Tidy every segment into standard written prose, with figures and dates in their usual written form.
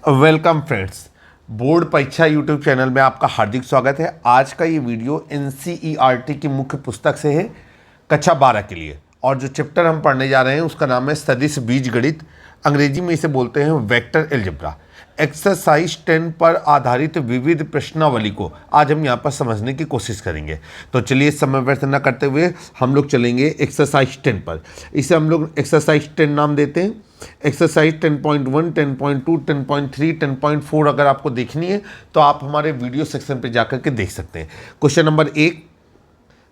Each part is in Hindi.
वेलकम फ्रेंड्स, बोर्ड परीक्षा यूट्यूब चैनल में आपका हार्दिक स्वागत है। आज का ये वीडियो एनसीईआरटी की मुख्य पुस्तक से है कक्षा 12 के लिए, और जो चैप्टर हम पढ़ने जा रहे हैं उसका नाम है सदिश बीजगणित। अंग्रेजी में इसे बोलते हैं वेक्टर एल्जेब्रा। एक्सरसाइज 10 पर आधारित विविध प्रश्नावली को आज हम यहाँ पर समझने की कोशिश करेंगे। तो चलिए समय व्यर्थ न करते हुए हम लोग चलेंगे एक्सरसाइज 10 पर। इसे हम लोग एक्सरसाइज 10 नाम देते हैं। एक्सरसाइज 10.1, 10.2, 10.3, 10.4 अगर आपको देखनी है तो आप हमारे वीडियो सेक्शन पे जाकर के देख सकते हैं। क्वेश्चन नंबर 1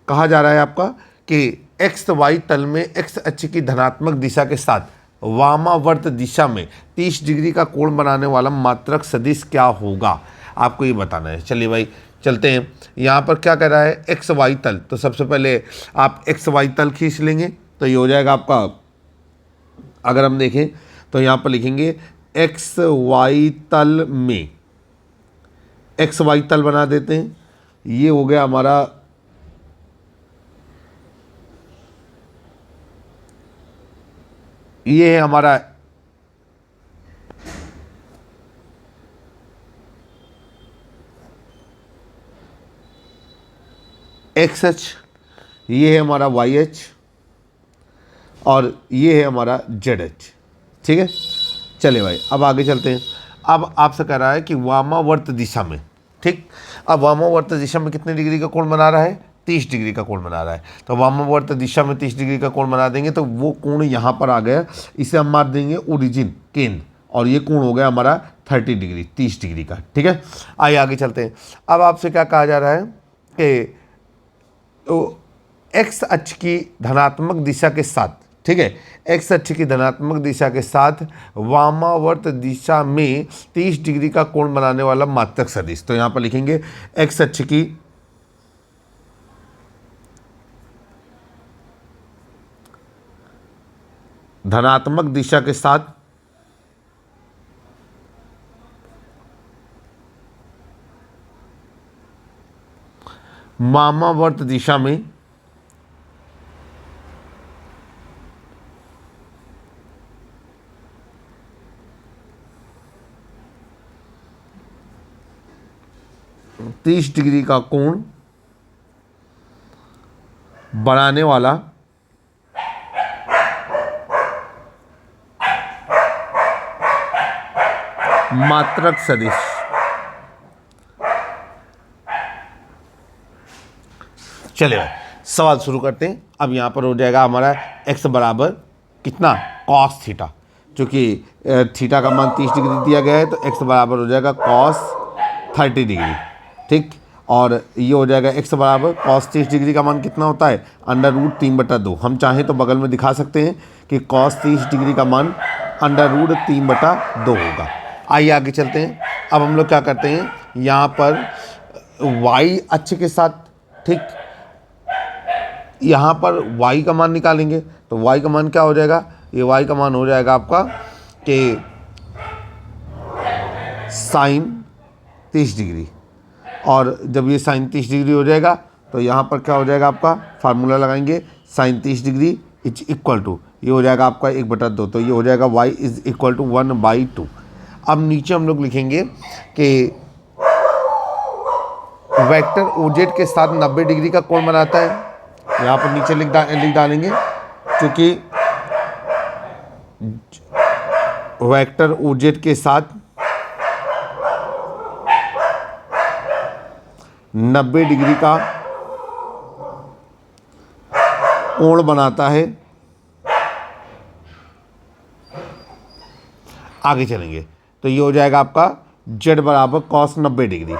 कहा जा रहा है आपका कि एक्स वाई तल में एक्स अक्ष की धनात्मक दिशा के साथ वामावर्त दिशा में 30 डिग्री का कोण बनाने वाला मात्रक सदिश क्या होगा, आपको ये बताना है। चलिए भाई चलते हैं। यहाँ पर क्या कह रहा है, एक्स वाई तल। तो सबसे पहले आप एक्स वाई तल खींच लेंगे तो ये हो जाएगा आपका, अगर हम देखें तो यहाँ पर लिखेंगे एक्स वाई तल में, एक्स वाई तल बना देते हैं। ये हो गया हमारा ये है हमारा एक्स एच, ये है हमारा वाई एच, और ये है हमारा जेड एच। ठीक है, चलिए भाई अब आगे चलते हैं। अब आपसे कह रहा है कि वामावर्त दिशा में, ठीक, अब वामावर्त दिशा में कितने डिग्री का कोण बना रहा है, 30 डिग्री का कोण बना रहा है। तो वामावर्त दिशा में 30 डिग्री का कोण बना देंगे तो वो कोण यहाँ पर आ गया, इसे हम मार देंगे ओरिजिन केंद्र, और ये कोण हो गया हमारा 30 डिग्री, 30 डिग्री का। ठीक है, आइए आगे चलते हैं। अब आपसे क्या कहा जा रहा है कि एक्स अक्ष की धनात्मक दिशा के साथ, ठीक है, एक्स अक्ष की धनात्मक दिशा के साथ वामावर्त दिशा में 30 डिग्री का कोण बनाने वाला मात्रक सदिश। तो यहाँ पर लिखेंगे एक्स अक्ष की धनात्मक दिशा के साथ वामावर्त दिशा में 30 डिग्री का कोण बनाने वाला मात्रक सदिश। चलिए सवाल शुरू करते हैं। अब यहाँ पर हो जाएगा हमारा x बराबर कितना, कॉस थीटा, चूँकि थीटा का मान 30 डिग्री दिया गया है तो x बराबर हो जाएगा कॉस 30 डिग्री। ठीक, और ये हो जाएगा x बराबर कॉस 30 डिग्री का मान कितना होता है, √3/2। हम चाहें तो बगल में दिखा सकते हैं कि कॉस 30 डिग्री का मान √3/2 होगा। आइए आगे चलते हैं। अब हम लोग क्या करते हैं, यहाँ पर y अक्ष के साथ, ठीक, यहाँ पर y का मान निकालेंगे तो y का मान क्या हो जाएगा, ये y का मान हो जाएगा आपका कि साइन 30 डिग्री, और जब ये साइन 30 डिग्री हो जाएगा तो यहाँ पर क्या हो जाएगा आपका, फार्मूला लगाएंगे, sine 30 degree is equal to, ये हो जाएगा आपका 1/2, तो ये हो जाएगा y इज इक्वल टू 1/2। अब नीचे हम लोग लिखेंगे कि वेक्टर ओजेड के साथ 90 डिग्री का कोण बनाता है। यहाँ पर नीचे लिख डालेंगे, क्योंकि वेक्टर ओजेड के साथ 90 डिग्री का कोण बनाता है। आगे चलेंगे तो ये हो जाएगा आपका z बराबर कॉस 90 डिग्री,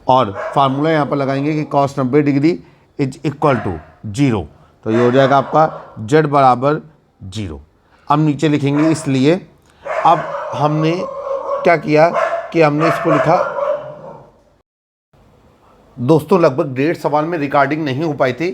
और फार्मूला यहाँ पर लगाएंगे कि cos 90 degree is equal to 0, तो ये हो जाएगा आपका z बराबर 0। अब नीचे लिखेंगे, इसलिए अब हमने क्या किया कि हमने इसको लिखा, दोस्तों लगभग 1.5 सवाल में रिकॉर्डिंग नहीं हो पाई थी,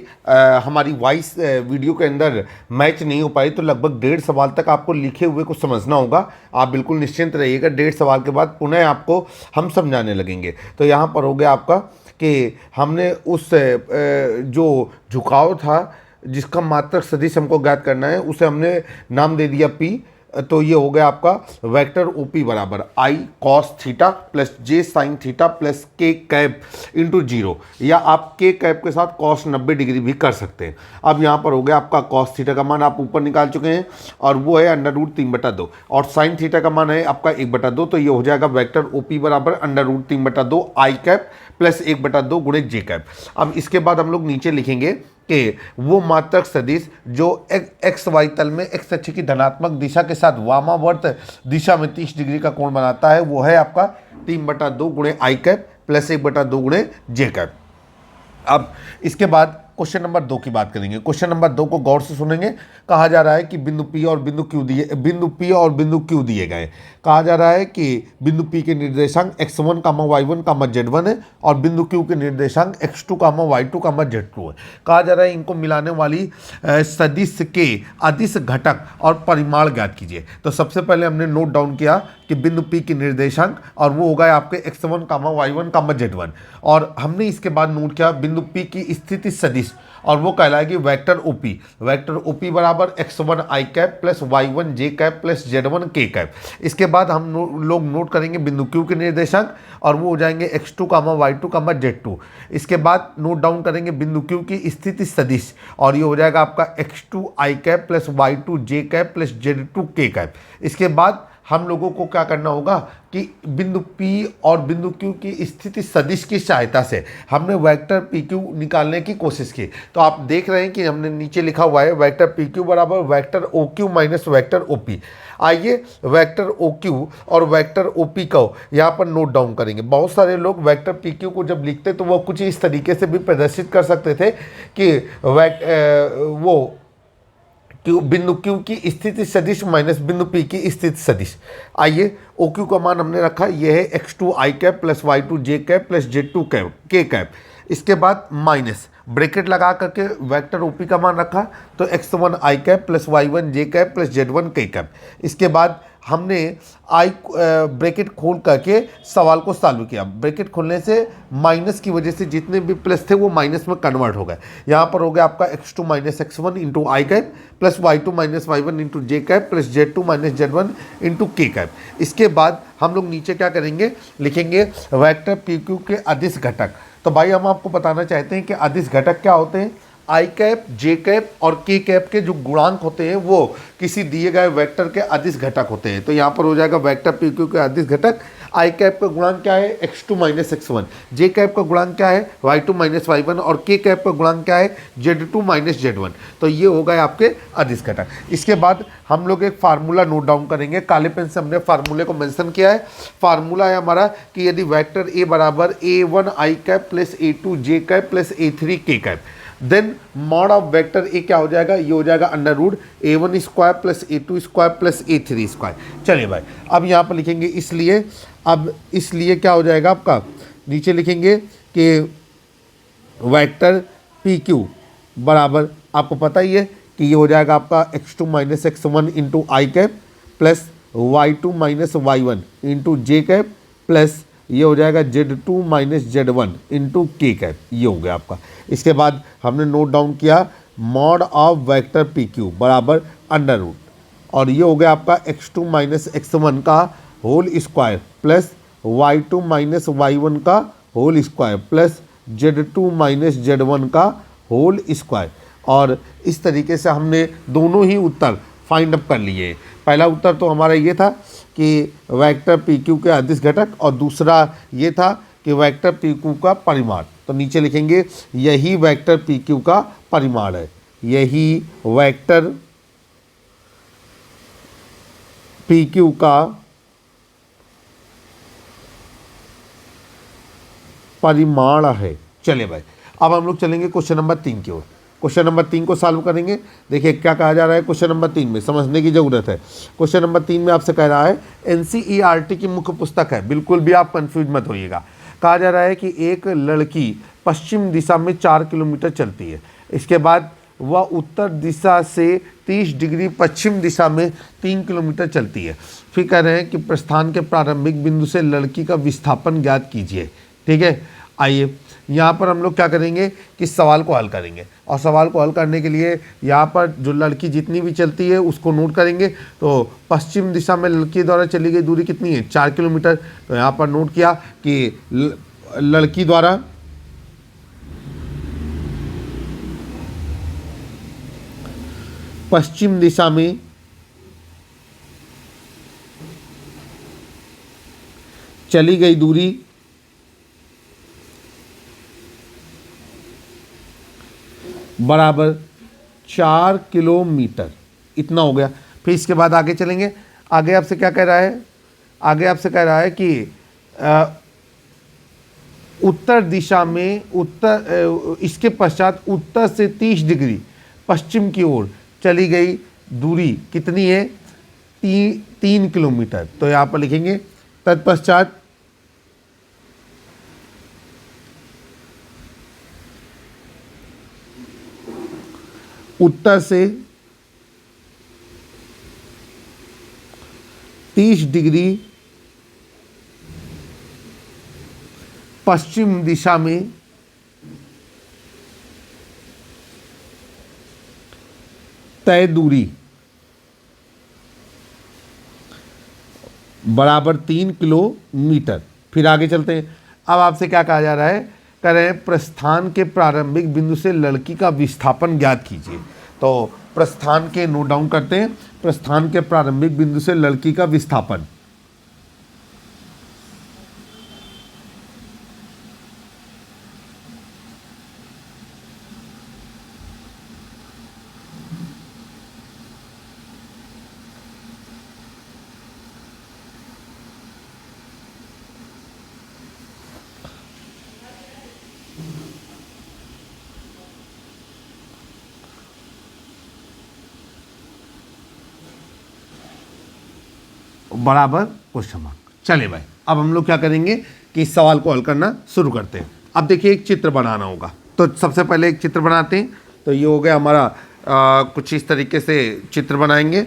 हमारी वॉइस वीडियो के अंदर मैच नहीं हो पाई, तो लगभग 1.5 सवाल तक आपको लिखे हुए को समझना होगा। आप बिल्कुल निश्चिंत रहिएगा, 1.5 सवाल के बाद पुनः आपको हम समझाने लगेंगे। तो यहाँ पर हो गया आपका कि हमने उस जो झुकाव था जिसका मात्रक सदिश हमको ज्ञात करना है, उसे हमने नाम दे दिया P, तो ये हो गया आपका वेक्टर ओपी बराबर I cos theta plus J sine theta plus के कैप इंटू 0, या आप के कैप के साथ कॉस 90 डिग्री भी कर सकते हैं। अब यहाँ पर हो गया आपका कॉस थीटा का मान आप ऊपर निकाल चुके हैं और वो है √3/2, और साइन थीटा का मान है आपका 1/2, तो ये हो जाएगा वेक्टर ओपी बराबर √3/2 आई कैप प्लस 1/2 गुणे जे कैप। अब इसके बाद हम लोग नीचे लिखेंगे कि वो मात्रक सदिश जो एक्स वाई तल में एक्स अक्ष की धनात्मक दिशा के साथ वामावर्त दिशा में 30 डिग्री का कोण बनाता है, वो है आपका 3/2 गुणे आई कैप प्लस 1/2 गुणे जे कैप। अब इसके बाद क्वेश्चन नंबर 2 की बात करेंगे। क्वेश्चन नंबर 2 को गौर से सुनेंगे। कहा जा रहा है कि बिंदु P और बिंदु Q दिए गए। कहा जा रहा है कि बिंदु P के निर्देशांक x1, y1, z1 है और बिंदु Q के निर्देशांक x2, y2, z2 है। कहा जा रहा है इनको मिलाने वाली सदिश के अदिश घटक और परिमाण ज्ञात कीजिए। तो सबसे पहले हमने नोट डाउन किया कि बिंदु P के निर्देशांक और वो हो गए आपके x1, y1, z1, और हमने इसके बाद नोट किया बिंदु P की स्थिति सदिश और वो कहलाएगी वेक्टर ओपी। वेक्टर ओपी बराबर x1 आई कैप प्लस y1 जे कैप प्लस z1 के कैप। इसके बाद हम लोग नोट करेंगे बिंदु Q के निर्देशांक और वो हो जाएंगे x2, y2, z2। इसके बाद नोट डाउन करेंगे बिंदु Q की स्थिति सदिश और ये हो जाएगा आपका x2 आई कैप प्लस y2 जे कैप प्लस z2 के कैप। इसके बाद हम लोगों को क्या करना होगा कि बिंदु P और बिंदु Q की स्थिति सदिश की सहायता से हमने वेक्टर PQ निकालने की कोशिश की। तो आप देख रहे हैं कि हमने नीचे लिखा हुआ है वेक्टर PQ बराबर vector OQ minus vector OP। आइए वेक्टर OQ और वेक्टर OP को यहाँ पर नोट डाउन करेंगे। बहुत सारे लोग वेक्टर PQ को जब लिखते तो वो कुछ इस तरीके से भी प्रदर्शित कर सकते थे कि बिंदु Q की स्थिति सदिश माइनस बिंदु P की स्थिति सदिश। आइए OQ का मान हमने रखा, ये है x2 आई कैप प्लस y2 जे कैप प्लस z2 कैप के कैप। इसके बाद माइनस ब्रैकेट लगा करके वेक्टर OP का मान रखा, तो x1 आई कैप प्लस y1 जे कैप प्लस z1 के कैप। इसके बाद हमने आई ब्रैकेट खोल करके सवाल को सॉल्व किया। ब्रैकेट खोलने से माइनस की वजह से जितने भी प्लस थे वो माइनस में कन्वर्ट हो गए। यहाँ पर हो गया आपका x2 minus x1 into i cap plus y2 minus y1 into j cap plus z2 minus z1 into k cap. इसके बाद हम लोग नीचे क्या करेंगे, लिखेंगे वेक्टर PQ के अदिश घटक। तो भाई हम आपको बताना चाहते हैं कि अदिश घटक क्या होते हैं। आई कैप, जे कैप और के कैप के जो गुणांक होते हैं वो किसी दिए गए वेक्टर के अदिश घटक होते हैं। तो यहाँ पर हो जाएगा वेक्टर PQ के अदिश घटक। आई कैप का गुणांक क्या है, x2 माइनस x1। जे कैप का गुणांक क्या है, y2 माइनस y1। और के कैप का गुणांक क्या है, z2 माइनस z1। तो ये हो गए आपके अदिश घटक। इसके बाद हम लोग एक फार्मूला नोट डाउन करेंगे। काले पेन से हमने फार्मूले को मेंशन किया है। फार्मूला है हमारा कि यदि वेक्टर A बराबर a1 आई कैप प्लस a2 जे कैप प्लस a3 के cap, then mod of vector ए क्या हो जाएगा, ये हो जाएगा √a1 square plus a2 square plus a3 square. चलिए भाई अब यहाँ पर लिखेंगे इसलिए क्या हो जाएगा आपका, नीचे लिखेंगे कि वेक्टर PQ बराबर आपको पता ही है कि ये हो जाएगा आपका x2 minus x1 into i cap plus y2 minus y1 into j cap plus ये हो जाएगा z2 minus z1 into k cap. ये हो गया आपका। इसके बाद हमने नोट डाउन किया मॉड ऑफ वेक्टर PQ बराबर √ और ये हो गया आपका x2 माइनस x1 का whole square plus y2 minus y1 का whole square plus z2 minus z1 का होल स्क्वायर। और इस तरीके से हमने दोनों ही उत्तर फाइंड अप कर लिए। पहला उत्तर तो हमारा ये था कि वेक्टर PQ के अदिश घटक और दूसरा ये था कि वेक्टर PQ का परिमाण। तो नीचे लिखेंगे यही वेक्टर PQ का परिमाण है, यही वेक्टर PQ का परिमाण है। चलिए भाई अब हम लोग चलेंगे क्वेश्चन नंबर 3 की ओर। क्वेश्चन नंबर 3 को सॉल्व करेंगे। देखिए क्या कहा जा रहा है क्वेश्चन नंबर 3 में, समझने की ज़रूरत है। क्वेश्चन नंबर 3 में आपसे कह रहा है NCERT की मुख्य पुस्तक है, बिल्कुल भी आप कंफ्यूज मत होइएगा। कहा जा रहा है कि एक लड़की पश्चिम दिशा में 4 किलोमीटर चलती है, इसके बाद वह उत्तर दिशा से 30 डिग्री पश्चिम दिशा में 3 किलोमीटर चलती है। फिर कह रहे हैं कि प्रस्थान के प्रारंभिक बिंदु से लड़की का विस्थापन ज्ञात कीजिए। ठीक है, आइए यहाँ पर हम लोग क्या करेंगे कि सवाल को हल करेंगे, और सवाल को हल करने के लिए यहाँ पर जो लड़की जितनी भी चलती है उसको नोट करेंगे। तो पश्चिम दिशा में लड़की द्वारा चली गई दूरी कितनी है, 4 किलोमीटर। तो यहाँ पर नोट किया कि लड़की द्वारा पश्चिम दिशा में चली गई दूरी बराबर 4 किलोमीटर, इतना हो गया। फिर इसके बाद आगे चलेंगे। आगे आपसे क्या कह रहा है, आगे आपसे कह रहा है कि उत्तर दिशा में इसके पश्चात उत्तर से 30 डिग्री पश्चिम की ओर चली गई दूरी कितनी है, 3 किलोमीटर। तो यहाँ पर लिखेंगे तत्पश्चात उत्तर से 30 डिग्री पश्चिम दिशा में तय दूरी बराबर 3 किलोमीटर। फिर आगे चलते हैं। अब आपसे क्या कहा जा रहा है, कह रहे हैं प्रस्थान के प्रारंभिक बिंदु से लड़की का विस्थापन ज्ञात कीजिए। तो प्रस्थान के नोट डाउन करते हैं, प्रस्थान के प्रारंभिक बिंदु से लड़की का विस्थापन। बराबर क्वेश्चन मार्क। चलिए भाई, अब हम लोग क्या करेंगे कि इस सवाल को हल करना शुरू करते हैं। अब देखिए एक चित्र बनाना होगा, तो सबसे पहले एक चित्र बनाते हैं। तो ये हो गया हमारा कुछ इस तरीके से चित्र बनाएंगे।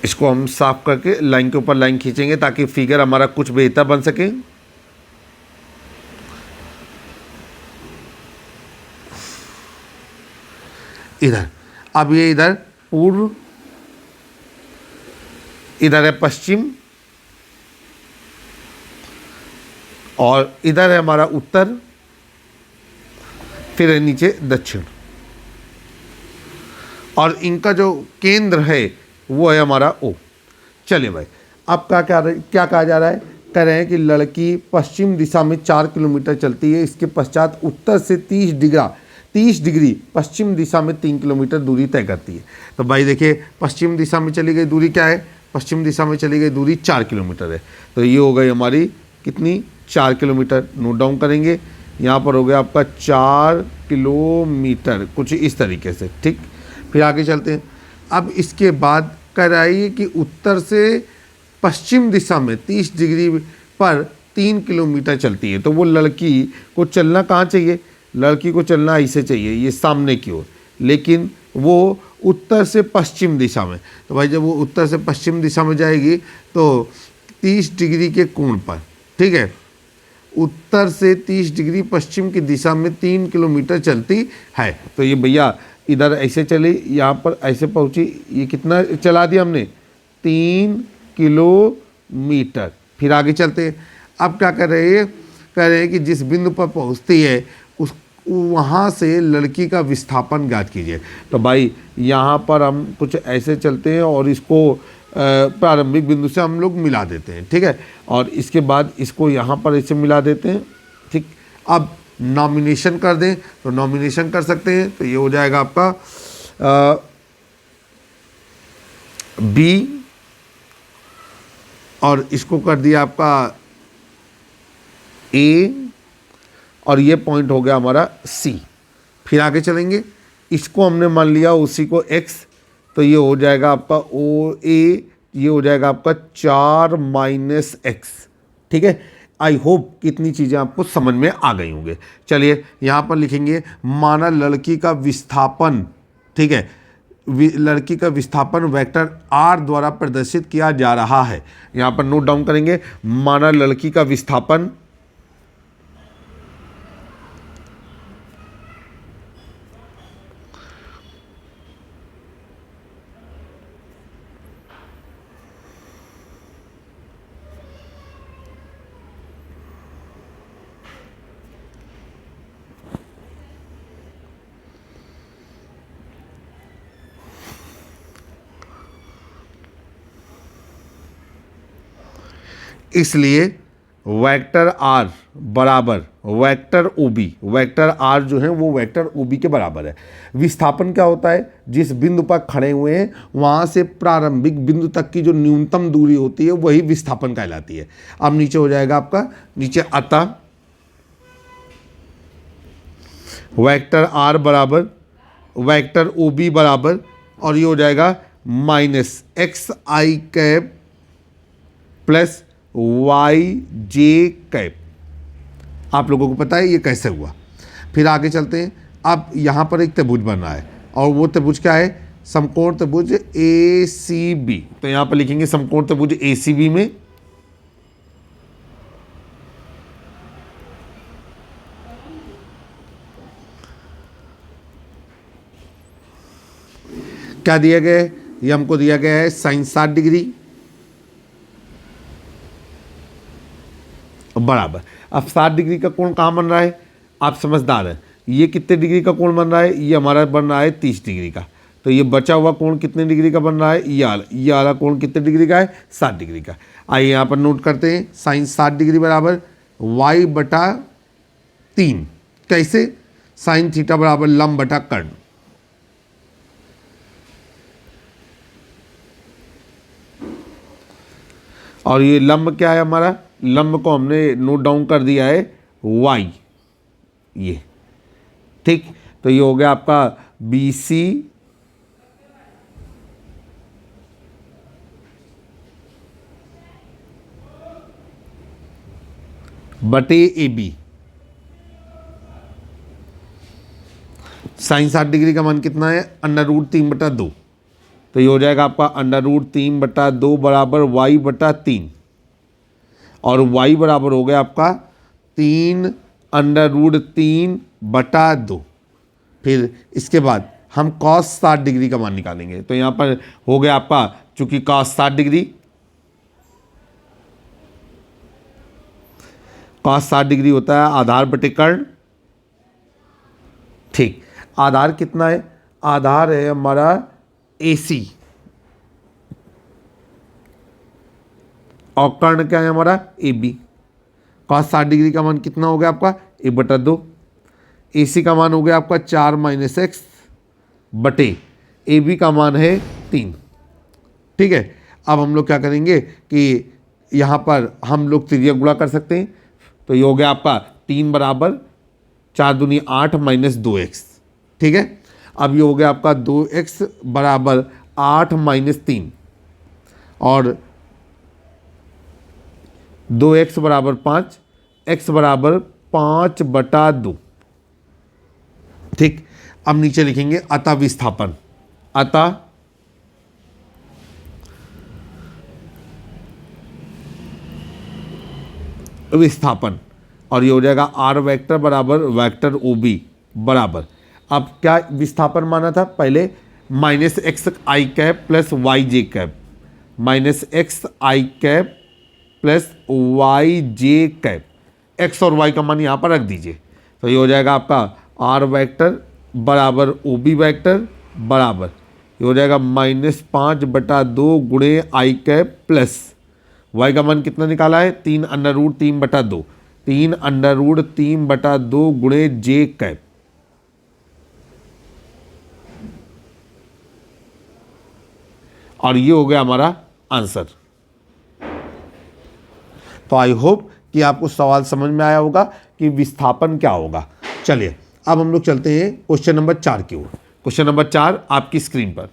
इसको हम साफ करके लाइन के ऊपर लाइन खींचेंगे ताकि फिगर हमारा कुछ बेहतर बन सके। इधर, अब ये इधर पूर्व, इधर है पश्चिम, और इधर है हमारा उत्तर, फिर है नीचे दक्षिण, और इनका जो केंद्र है वो है हमारा ओ। चलिए भाई, अब क्या कहा जा रहा है, कह रहे हैं कि लड़की पश्चिम दिशा में 4 किलोमीटर चलती है, इसके पश्चात उत्तर से 30 डिग्री पश्चिम दिशा में 3 किलोमीटर दूरी तय करती है। तो भाई देखिए, पश्चिम दिशा में चली गई दूरी क्या है, पश्चिम दिशा में चली गई दूरी 4 किलोमीटर है। तो ये हो गई हमारी कितनी, 4 किलोमीटर। नोट डाउन करेंगे, यहाँ पर हो गया आपका 4 किलोमीटर, कुछ इस तरीके से, ठीक। फिर आगे चलते हैं। अब इसके बाद कह रहा है कि उत्तर से पश्चिम दिशा में 30 डिग्री पर 3 किलोमीटर चलती है। तो वो लड़की को चलना कहाँ चाहिए, लड़की को चलना ऐसे चाहिए, ये सामने की ओर, लेकिन वो उत्तर से पश्चिम दिशा में। तो भाई जब वो उत्तर से पश्चिम दिशा में जाएगी तो 30 डिग्री के कोण पर, ठीक है, उत्तर से 30 डिग्री पश्चिम की दिशा में 3 किलोमीटर चलती है। तो ये भैया इधर ऐसे चली, यहाँ पर ऐसे पहुँची, ये कितना चला दिया हमने, 3 किलोमीटर। फिर आगे चलते हैं। अब क्या कर रहे हैं, कह रहे हैं कि जिस बिंदु पर पहुँचती है उस वहाँ से लड़की का विस्थापन ज्ञात कीजिए। तो भाई यहाँ पर हम कुछ ऐसे चलते हैं और इसको प्रारंभिक बिंदु से हम लोग मिला देते हैं, ठीक है, और इसके बाद इसको यहाँ पर ऐसे मिला देते हैं, ठीक। अब नॉमिनेशन कर दें तो नॉमिनेशन कर सकते हैं। तो ये हो जाएगा आपका बी, और इसको कर दिया आपका ए, और ये पॉइंट हो गया हमारा सी। फिर आगे चलेंगे, इसको हमने मान लिया उसी को एक्स, तो ये हो जाएगा आपका ओ ए, ये हो जाएगा आपका 4 माइनस एक्स, ठीक है। आई होप कितनी चीज़ें आपको समझ में आ गई होंगे। चलिए यहाँ पर लिखेंगे, माना लड़की का विस्थापन, ठीक है, लड़की का विस्थापन वेक्टर आर द्वारा प्रदर्शित किया जा रहा है। यहाँ पर नोट डाउन करेंगे, माना लड़की का विस्थापन इसलिए वेक्टर आर बराबर वेक्टर ओबी, वेक्टर आर जो है वो वेक्टर ओबी के बराबर है। विस्थापन क्या होता है, जिस बिंदु पर खड़े हुए हैं वहाँ से प्रारंभिक बिंदु तक की जो न्यूनतम दूरी होती है वही विस्थापन कहलाती है। अब नीचे हो जाएगा आपका, नीचे अतः वेक्टर आर बराबर वेक्टर ओबी बराबर, और ये हो जाएगा minus x I cap plus Y J cap. आप लोगों को पता है ये कैसे हुआ। फिर आगे चलते हैं। अब यहाँ पर एक त्रिभुज बन रहा है और वो त्रिभुज क्या है, समकोण त्रिभुज ए सी बी। तो यहाँ पर लिखेंगे समकोण त्रिभुज ए सी बी में क्या दिया गया है, ये हमको दिया गया है साइन 60 डिग्री बराबर। अब 60 डिग्री का कोण कहाँ बन रहा है, आप समझदार हैं, ये कितने डिग्री का कोण बन रहा है, ये हमारा बन रहा है 30 डिग्री का। तो ये बचा हुआ कोण कितने डिग्री का बन रहा है, ये वाला कोण कितने डिग्री का है, 60 डिग्री का। आइए यहाँ पर नोट करते हैं, साइन 60 डिग्री बराबर वाई बटा 3। कैसे, साइन थीटा बराबर लंब बटा कर्ण। और ये लंब क्या है हमारा, लंब को हमने नोट डाउन कर दिया है y, ये ठीक। तो ये हो गया आपका बी सी बटे ए बी। साइन 60 डिग्री का मान कितना है, √3/2। तो ये हो जाएगा आपका √3/2 बराबर y बटा 3, और y बराबर हो गया आपका 3√3/2। फिर इसके बाद हम cos 60 डिग्री का मान निकालेंगे। तो यहाँ पर हो गया आपका, चूंकि cos 60 डिग्री होता है आधार बटे कर्ण। ठीक, आधार कितना है, आधार है हमारा AC और कर्ण क्या है हमारा AB। cos 60 डिग्री का मान कितना हो गया आपका, 1/2। AC का मान हो गया आपका 4 - x बटे AB का मान है 3। ठीक है, अब हम लोग क्या करेंगे कि यहाँ पर हम लोग तिर्यक गुणा कर सकते हैं। तो ये हो गया आपका 3 बराबर 4 दूनी 8 - 2x। ठीक है, अब ये हो गया आपका 2x बराबर 8 - 3, और 2x बराबर 5, x बराबर 5/2। ठीक, अब नीचे लिखेंगे अतः विस्थापन, अतः विस्थापन, और ये हो जाएगा r वेक्टर बराबर वेक्टर OB बराबर। अब क्या विस्थापन माना था पहले, -x आई कैप प्लस वाई जे कैप, -x आई कैप प्लस वाई जे कैप। x और y का मान यहाँ पर रख दीजिए। तो ये हो जाएगा आपका r वेक्टर बराबर OB वेक्टर बराबर, ये हो जाएगा -5/2 गुणे आई कैप प्लस y का मान कितना निकाला है, 3√3/2, 3√3/2 गुणे जे कैप। और ये हो गया हमारा आंसर। तो आई होप कि आपको सवाल समझ में आया होगा कि विस्थापन क्या होगा। चलिए अब हम लोग चलते हैं क्वेश्चन नंबर 4 की ओर। क्वेश्चन नंबर 4 आपकी स्क्रीन पर।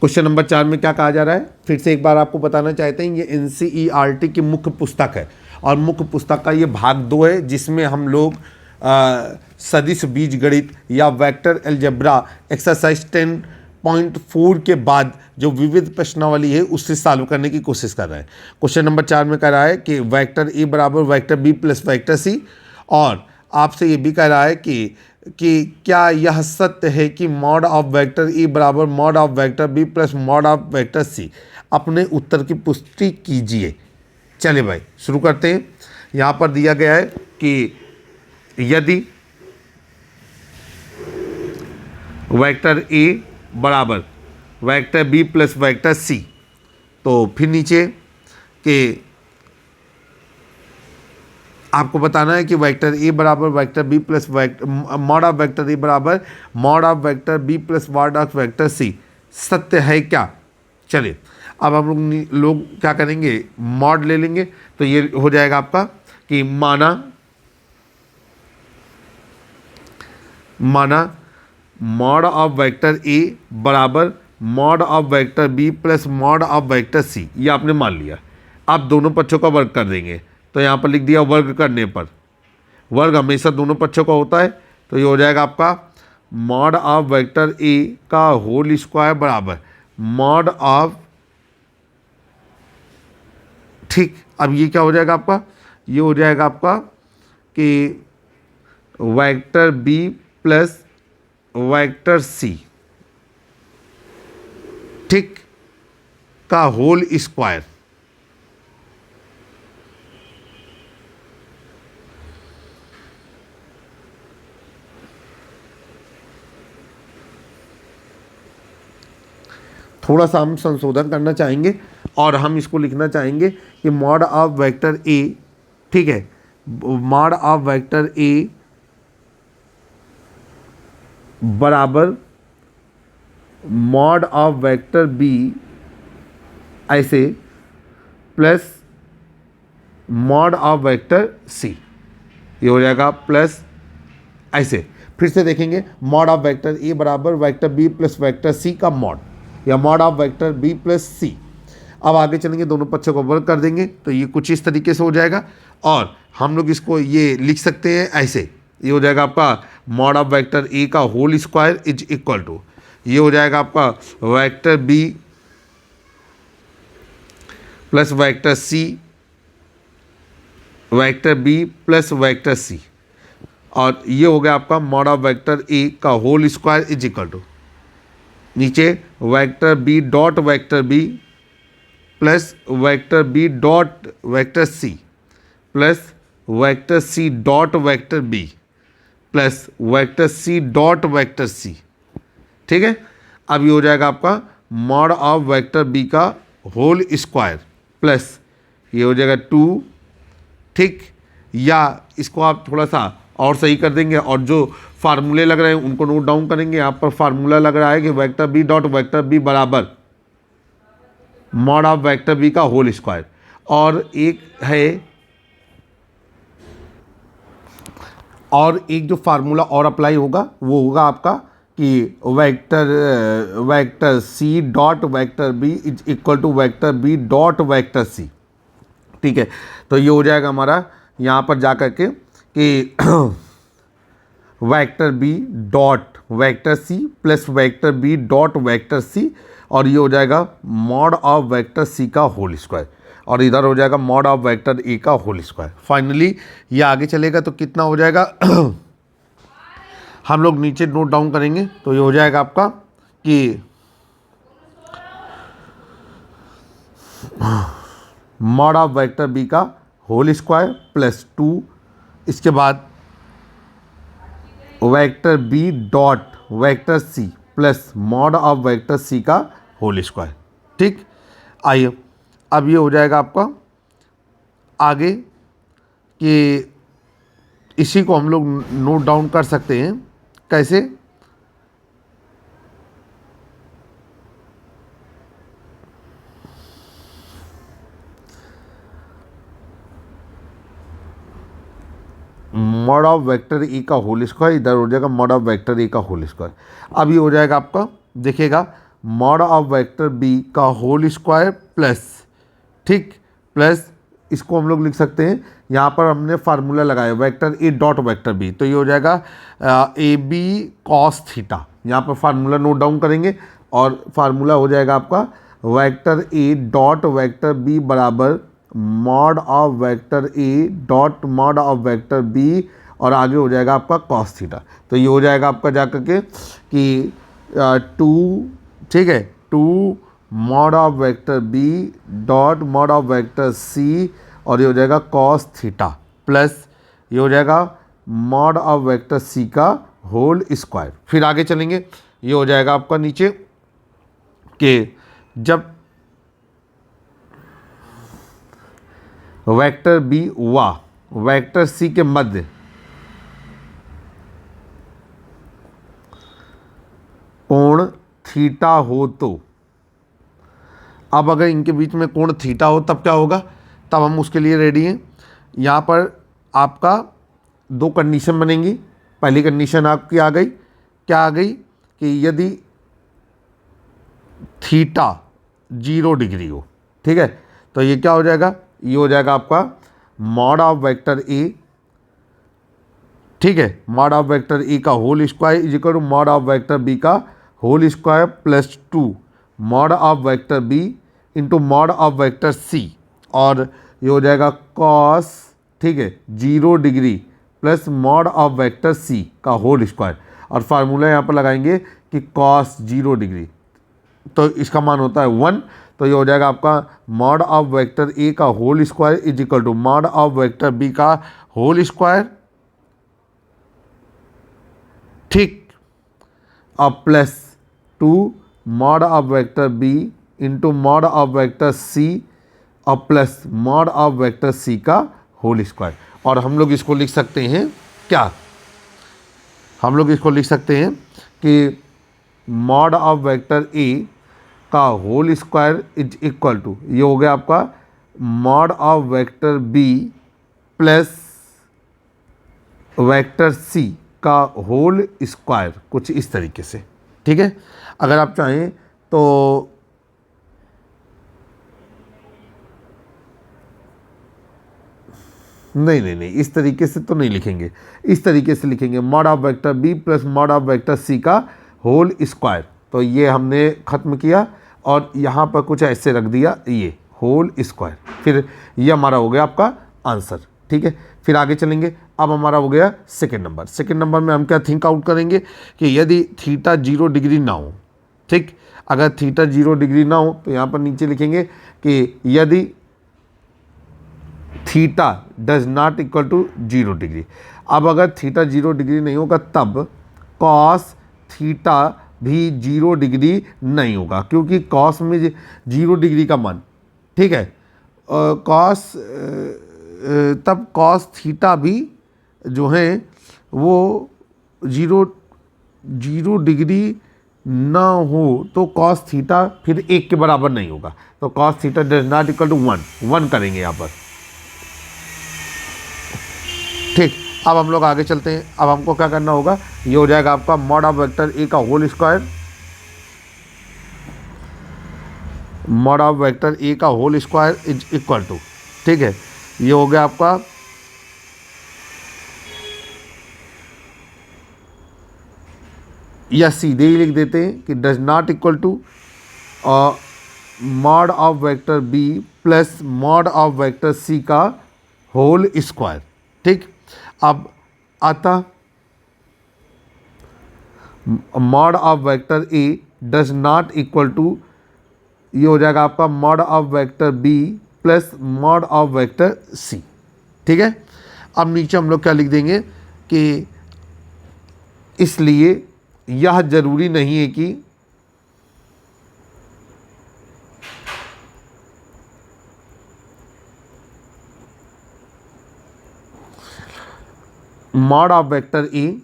क्वेश्चन नंबर 4 में क्या कहा जा रहा है, फिर से एक बार आपको बताना चाहते हैं, ये NCERT की मुख्य पुस्तक है और मुख्य पुस्तक का ये भाग 2 है, जिसमें हम लोग सदिश बीजगणित या वेक्टर अलजेब्रा एक्सरसाइज 10.4 के बाद जो विविध प्रश्नावली है उससे सॉल्व करने की कोशिश कर रहे हैं। क्वेश्चन नंबर 4 में कह रहा है कि वेक्टर ए बराबर vector B plus vector C, और आपसे ये भी कह रहा है कि क्या यह सत्य है कि मॉड ऑफ वेक्टर ए बराबर mod of vector B plus mod of vector C. अपने उत्तर की पुष्टि कीजिए। चलिए भाई शुरू करते हैं। यहाँ पर दिया गया है कि यदि वेक्टर ए बराबर vector B plus vector C, तो फिर नीचे कि आपको बताना है कि वेक्टर ए बराबर vector B plus mod of vector A बराबर mod of vector B plus mod of vector C सत्य है क्या। चलिए अब हम लोग क्या करेंगे, मॉड ले लेंगे। तो ये हो जाएगा आपका कि माना मॉड ऑफ वेक्टर ए बराबर mod of vector B plus mod of vector C, ये आपने मान लिया। आप दोनों पक्षों का वर्ग कर देंगे, तो यहाँ पर लिख दिया वर्ग करने पर, वर्ग हमेशा दोनों पक्षों का होता है। तो ये हो जाएगा आपका मॉड ऑफ वेक्टर ए का होल स्क्वायर बराबर मॉड ऑफ, ठीक। अब ये क्या हो जाएगा आपका, ये हो जाएगा आपका कि vector B plus vector C, ठीक, का होल स्क्वायर। थोड़ा सा हम संशोधन करना चाहेंगे और हम इसको लिखना चाहेंगे कि मॉड ऑफ वेक्टर ए, ठीक है, मॉड ऑफ वेक्टर ए बराबर मॉड ऑफ वेक्टर बी ऐसे plus mod of vector C, ये हो जाएगा प्लस ऐसे। फिर से देखेंगे मॉड ऑफ वेक्टर ए बराबर vector B plus vector C का मॉड, या mod of vector B plus C. अब आगे चलेंगे, दोनों पक्षों को वर्ग कर देंगे, तो ये कुछ इस तरीके से हो जाएगा। और हम लोग इसको ये लिख सकते हैं ऐसे, ये हो जाएगा आपका मॉड ऑफ वेक्टर ए का whole square is equal to, ये हो जाएगा आपका vector B plus vector C, vector B plus vector C, और ये हो गया आपका मॉड ऑफ वेक्टर ए का whole square is equal to नीचे vector B dot vector B plus vector B dot vector C plus vector C dot vector B plus vector C dot vector C, ठीक है। अब ये हो जाएगा आपका मॉड ऑफ वेक्टर बी का होल स्क्वायर प्लस ये हो जाएगा 2, ठीक, या इसको आप थोड़ा सा और सही कर देंगे और जो फार्मूले लग रहे हैं उनको नोट डाउन करेंगे। यहाँ पर फार्मूला लग रहा है कि vector B dot vector B बराबर मॉड ऑफ वेक्टर बी का होल स्क्वायर, और एक जो फार्मूला और अप्लाई होगा वो होगा आपका कि vector C dot vector B is equal to vector B dot vector C, ठीक है। तो ये हो जाएगा हमारा यहाँ पर जा कर के कि vector B dot vector C plus vector B dot vector C, और ये हो जाएगा मॉड ऑफ वेक्टर सी का होल स्क्वायर, और इधर हो जाएगा मॉड ऑफ वेक्टर ए का होल स्क्वायर। फाइनली ये आगे चलेगा तो कितना हो जाएगा हम लोग नीचे नोट डाउन करेंगे, तो ये हो जाएगा आपका कि मॉड ऑफ वेक्टर बी का होल स्क्वायर प्लस 2, इसके बाद vector B dot vector C plus mod of vector C का होल स्क्वायर, ठीक। आइए अब ये हो जाएगा आपका आगे कि इसी को हम लोग नोट डाउन कर सकते हैं कैसे, मॉड ऑफ वेक्टर ए का होल स्क्वायर, इधर हो जाएगा मॉड ऑफ वेक्टर ए का होल स्क्वायर। अब ये हो जाएगा आपका, देखिएगा मॉड ऑफ वेक्टर बी का होल स्क्वायर प्लस, ठीक, प्लस इसको हम लोग लिख सकते हैं, यहाँ पर हमने फार्मूला लगाया vector A dot vector B, तो ये हो जाएगा ए बी कॉस थीटा। यहाँ पर फार्मूला नोट डाउन करेंगे और फार्मूला हो जाएगा आपका vector A dot vector B बराबर mod of vector A dot mod of vector B और आगे हो जाएगा आपका कॉस थीटा। तो ये हो जाएगा आपका जा करके कि 2, ठीक है, 2 mod of vector B dot mod of vector C और ये हो जाएगा कॉस थीटा प्लस ये हो जाएगा मॉड ऑफ वेक्टर सी का होल स्क्वायर। फिर आगे चलेंगे, ये हो जाएगा आपका नीचे कि जब वेक्टर बी व वेक्टर सी के मध्य कोण थीटा हो तो, अब अगर इनके बीच में कोण थीटा हो तब क्या होगा, तब हम उसके लिए रेडी हैं। यहाँ पर आपका 2 कंडीशन बनेंगी। पहली कंडीशन आपकी आ गई, क्या आ गई कि यदि थीटा 0 डिग्री हो, ठीक है, तो ये क्या हो जाएगा, ये हो जाएगा आपका मॉड ऑफ वेक्टर ए, ठीक है, मॉड ऑफ वेक्टर ए का whole square is equal to mod of vector B का whole square plus 2 mod of vector B into mod of vector C और ये हो जाएगा कॉस, ठीक है, 0 degree plus mod of vector C का होल स्क्वायर और फार्मूला यहाँ पर लगाएंगे कि कॉस 0 डिग्री, तो इसका मान होता है 1, तो ये हो जाएगा आपका मॉड ऑफ वेक्टर ए का whole square is equal to mod of vector B का होल स्क्वायर, ठीक, अब plus 2 mod of vector B into mod of vector C और plus mod of vector C का होल स्क्वायर। और हम लोग इसको लिख सकते हैं क्या, हम लोग इसको लिख सकते हैं कि मॉड ऑफ वेक्टर ए का whole square is equal to, ये हो गया आपका mod of vector B plus vector C का होल स्क्वायर, कुछ इस तरीके से, ठीक है। अगर आप चाहें तो नहीं, इस तरीके से तो नहीं लिखेंगे, इस तरीके से लिखेंगे mod of vector B plus mod of vector C का होल स्क्वायर। तो ये हमने ख़त्म किया और यहाँ पर कुछ ऐसे रख दिया, ये होल स्क्वायर, फिर ये हमारा हो गया आपका आंसर, ठीक है। फिर आगे चलेंगे, अब हमारा हो गया सेकेंड नंबर। सेकेंड नंबर में हम क्या थिंक आउट करेंगे कि यदि थीटा 0 डिग्री ना हो, ठीक, अगर थीटा 0 डिग्री ना हो तो यहाँ पर नीचे लिखेंगे कि यदि theta does not equal to 0 degree. अब अगर थीटा 0 डिग्री नहीं होगा तब कॉस थीटा भी 0 डिग्री नहीं होगा, क्योंकि कॉस में 0 डिग्री का मान, ठीक है, कॉस तब कॉस थीटा भी जो है वो 0 डिग्री ना हो तो कॉस थीटा फिर 1 के बराबर नहीं होगा, तो cos theta does not equal to 1 करेंगे यहाँ पर, ठीक। अब हम लोग आगे चलते हैं। अब हमको क्या करना होगा, ये हो जाएगा आपका मॉड ऑफ वेक्टर ए का whole square, mod of vector A का whole square is equal to, ठीक है, ये हो गया आपका या सीधे ही लिख देते हैं कि does not equal to mod of vector B plus mod of vector C का होल स्क्वायर, ठीक। अब अतः mod of vector A does not equal to, ये हो जाएगा आपका mod of vector B plus mod of vector C, ठीक है। अब नीचे हम लोग क्या लिख देंगे कि इसलिए यह जरूरी नहीं है कि मॉड ऑफ वेक्टर ए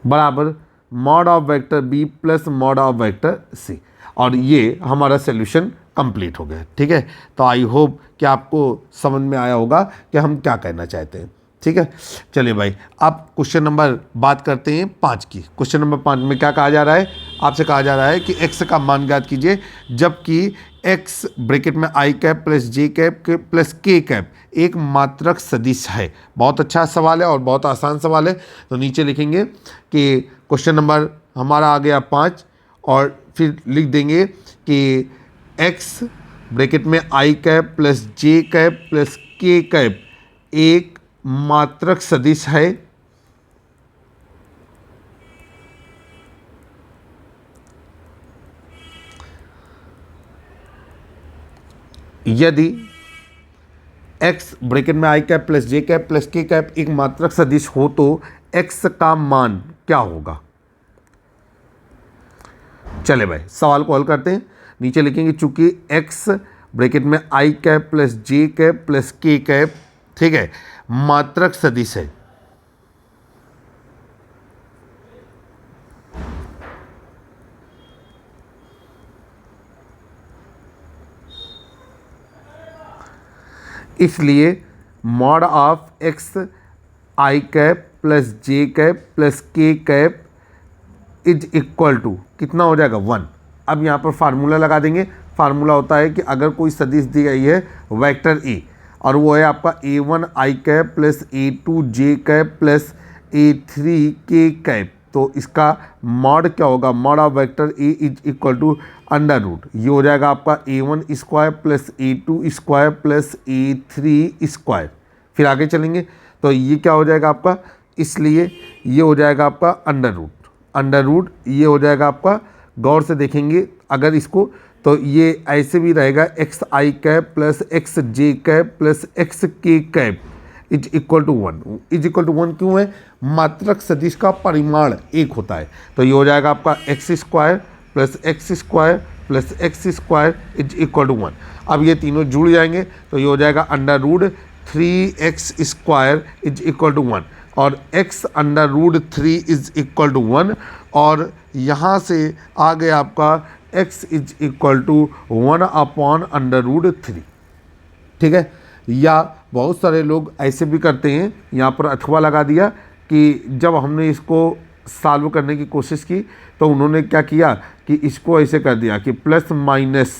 बराबर mod of vector B plus mod of vector C, और ये हमारा सोल्यूशन कंप्लीट हो गया, ठीक है। तो आई होप कि आपको समझ में आया होगा कि हम क्या कहना चाहते हैं, ठीक है। चलिए भाई, अब क्वेश्चन नंबर बात करते हैं 5 की। क्वेश्चन नंबर 5 में क्या कहा जा रहा है, आपसे कहा जा रहा है कि x का मान ज्ञात कीजिए जबकि x ब्रैकेट में i cap plus j cap plus k cap एक मात्रक सदिश है। बहुत अच्छा सवाल है और बहुत आसान सवाल है। तो नीचे लिखेंगे कि क्वेश्चन नंबर हमारा आ गया 5 और फिर लिख देंगे कि x ब्रैकेट में i cap plus j cap plus k cap एक मात्रक सदिश है यदि x ब्रैकेट में i cap plus j cap plus k cap एक मात्रक सदिश हो तो x का मान क्या होगा। चले भाई सवाल को हल करते हैं। नीचे लिखेंगे चूंकि x ब्रैकेट में i cap plus j cap plus k cap ठीक है मात्रक सदिश है इसलिए mod of x i cap plus j cap plus k cap is equal to कितना हो जाएगा 1। अब यहाँ पर फार्मूला लगा देंगे। फार्मूला होता है कि अगर कोई सदिश दी गई है वेक्टर a और वो है आपका a1 i cap plus a2 j cap plus a3 k cap तो इसका मॉड क्या होगा। Mod of vector a is equal to under root ये हो जाएगा आपका a1 square plus a2 square plus a3 square. फिर आगे चलेंगे तो ये क्या हो जाएगा आपका इसलिए ये हो जाएगा आपका अंडर रूट ये हो जाएगा आपका। गौर से देखेंगे अगर इसको तो ये ऐसे भी रहेगा X I cap plus X J cap plus X K cap is equal to 1। Is equal to 1 क्यों है। मात्रक सदिश का परिमाण एक होता है तो ये हो जाएगा आपका X square plus X square plus X square is equal to 1। अब ये तीनों जुड़ जाएंगे तो ये हो जाएगा under root 3x square is equal to 1 और x under root 3 is equal to 1 और यहाँ से आ गया आपका x is equal to 1 upon under root 3। ठीक है। या बहुत सारे लोग ऐसे भी करते हैं यहाँ पर अथवा लगा दिया कि जब हमने इसको सॉल्व करने की कोशिश की तो उन्होंने क्या किया कि इसको ऐसे कर दिया कि plus minus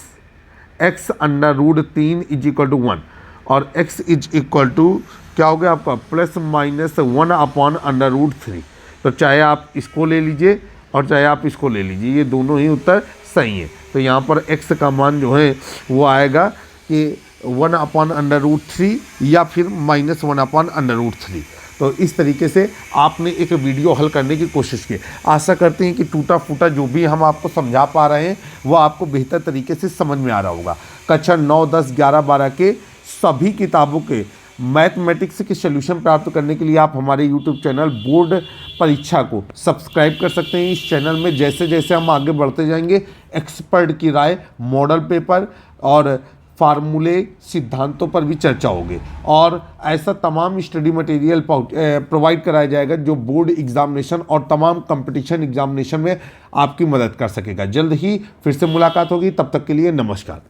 x under root 3 is equal to 1 और x इज इक्वल टू क्या हो गया आपका plus minus 1 upon under root 3। तो चाहे आप इसको ले लीजिए और चाहे आप इसको ले लीजिए ये दोनों ही उत्तर सही है। तो यहाँ पर x का मान जो है वो आएगा कि 1 अपॉन अंडर रूट 3 या फिर माइनस 1 अपॉन अंडर रूट 3। तो इस तरीके से आपने एक वीडियो हल करने की कोशिश की। आशा करते हैं कि टूटा फूटा जो भी हम आपको समझा पा रहे हैं वो आपको बेहतर तरीके से समझ में आ रहा होगा। कक्षा 9, 10, 11, 12 के सभी किताबों के मैथमेटिक्स के सॉल्यूशन प्राप्त करने के लिए आप हमारे यूट्यूब चैनल बोर्ड परीक्षा को सब्सक्राइब कर सकते हैं। इस चैनल में जैसे जैसे हम आगे बढ़ते जाएंगे एक्सपर्ट की राय, मॉडल पेपर और फार्मूले सिद्धांतों पर भी चर्चा होगी और ऐसा तमाम स्टडी मटेरियल प्रोवाइड कराया जाएगा जो बोर्ड एग्जामिनेशन और तमाम कंपटीशन एग्जामिनेशन में आपकी मदद कर सकेगा। जल्द ही फिर से मुलाकात होगी, तब तक के लिए नमस्कार।